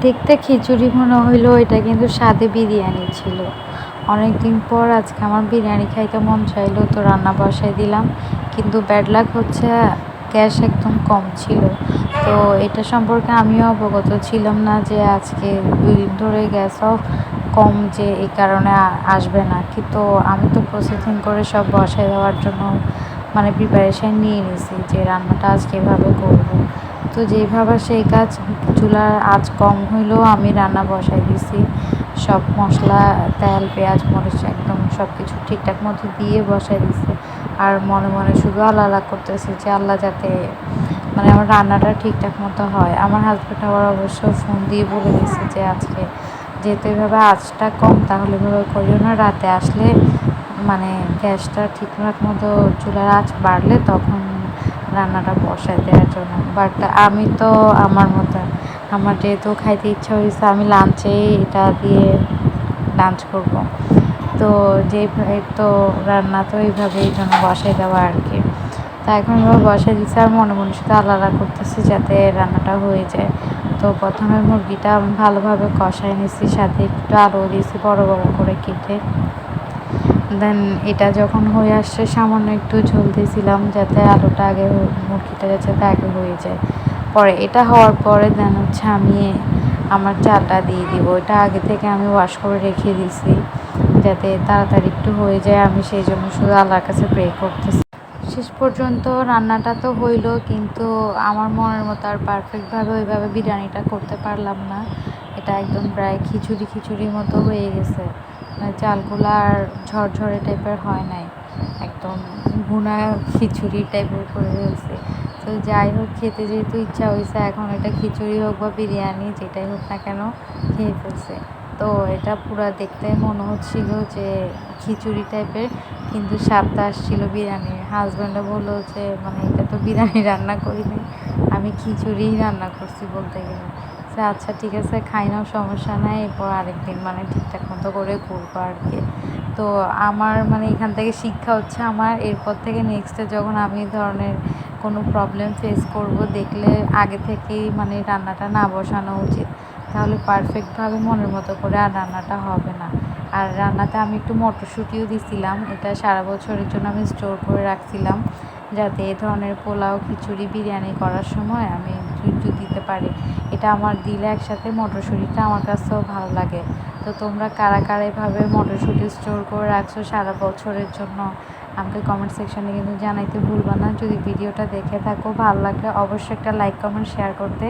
দেখতে খিচুড়ি মনে হইলো, এটা কিন্তু স্বাদে বিরিয়ানি ছিল। অনেকদিন পর আজকে আমার বিরিয়ানি খাইতে মন চাইলো, তো রান্না বসাই দিলাম। কিন্তু ব্যাড লাক হচ্ছে গ্যাস একদম কম ছিল। তো এটা সম্পর্কে আমিও অবগত ছিলাম না যে আজকে 2 দিন ধরে গ্যাসও কম, যে এই কারণে আসবে না। কিন্তু আমি তো প্রসেসিং করে সব বসাই দেওয়ার জন্য মানে প্রিপারেশান নিয়ে নিয়েছি যে রান্নাটা আজকে এভাবে করবো। তো যেইভাবে সেই কাজ, চুলার আঁচ কম হইলেও আমি রান্না বসাই দিছি। সব মশলা, তেল, পেঁয়াজ, মরিচ একদম সব কিছু ঠিকঠাক মতো দিয়ে বসাই দিছি। আর মনে মনে শুধু আল্লাহ আল্লাহ করতেছি যে আল্লাহ যাতে মানে আমার রান্নাটা ঠিকঠাক মতো হয়। আমার হাজব্যান্ড আবার অবশ্য ফোন দিয়ে বলে দিয়েছে যে আজকে যেহেতু এভাবে আঁচটা কম, তাহলে এভাবে করিও না, রাতে আসলে মানে গ্যাসটা ঠিকঠাক মতো চুলার আঁচ বাড়লে তখন রান্নাটা বসায় দেওয়ার জন্য। বাট আমি তো আমার মতো, আমার যেহেতু খাইতে ইচ্ছা হয়েছে, আমি লাঞ্চে এটা দিয়ে লাঞ্চ করব। তো যে তো রান্না তো এইভাবে এই জন্য বসাই দেওয়া আর কি। তা এখন এভাবে বসাই দিচ্ছে আর মনে মনে শুধু আলাদা করতেছি যাতে রান্নাটা হয়ে যায়। তো প্রথমে মুরগিটা আমি ভালোভাবে কষাই নিছি, সাথে একটু আলু দিয়েছি বড় বড় করে কেটে। দেন এটা যখন হয়ে আসছে সামান্য একটু ঝোল দিয়েছিলাম যাতে আলুটা আগে, মুরগিটা যাতে আগে হয়ে যায়। পরে এটা হওয়ার পরে দেন হচ্ছে আমি আমার চালটা দিয়ে দিব। এটা আগে থেকে আমি ওয়াশ করে রেখে দিয়েছি যাতে তাড়াতাড়ি একটু হয়ে যায়। আমি সেই জন্য শুধু আল্লাহর কাছে প্রে করতেছি। শেষ পর্যন্ত রান্নাটা তো হইলো, কিন্তু আমার মনের মতো আর পারফেক্টভাবে ওইভাবে বিরিয়ানিটা করতে পারলাম না। এটা একদম প্রায় খিচুড়ি খিচুড়ির মতো হয়ে গেছে। মানে চালগুলো আর ঝরঝরে টাইপের হয় নাই, একদম ভুনা খিচুড়ি টাইপের করে ফেলছে। তো যাই হোক, খেতে যেহেতু ইচ্ছা হয়েছে, এখন এটা খিচুড়ি হোক বা বিরিয়ানি যেটাই হোক না কেন খেয়ে ফেলছে। তো এটা পুরা দেখতে মনে হচ্ছিল যে খিচুড়ি টাইপের, কিন্তু স্বাদটা আসছিল বিরিয়ানির। হাজব্যান্ডও বললো যে মানে এটা তো বিরিয়ানি রান্না করিনি, আমি খিচুড়িই রান্না করছি বলতে গেলে। আচ্ছা ঠিক আছে, খাই নাও, সমস্যা নাই, এরপর আরেকদিন মানে ঠিকঠাক মতো করে করবো আর কি। তো আমার মানে এখান থেকে শিক্ষা হচ্ছে, আমার এরপর থেকে নেক্সটে যখন আমি এই ধরনের কোনো প্রবলেম ফেস করব দেখলে আগে থেকেই মানে রান্নাটা না বসানো উচিত, তাহলে পারফেক্টভাবে মনের মতো করে আর রান্নাটা হবে না। আর রান্নাতে আমি একটু মটরশুঁটিও দিছিলাম, এটা সারা বছরের জন্য আমি স্টোর করে রাখছিলাম যাতে এ ধরনের পোলাও, খিচুড়ি, বিরিয়ানি করার সময় আমি একটু দিতে পারি। এটা আমার দিলে একসাথে মটরশুঁটিটা আমার কাছেও ভালো লাগে। তো তোমরা কারা কারা এভাবে মটরশুঁটি স্টোর করে রাখছো সারা বছরের জন্য আমাকে কমেন্ট সেকশানে কিন্তু জানাইতে ভুলবা না। যদি ভিডিওটা দেখে থাকো, ভালো লাগলে অবশ্যই একটা লাইক, কমেন্ট, শেয়ার করতে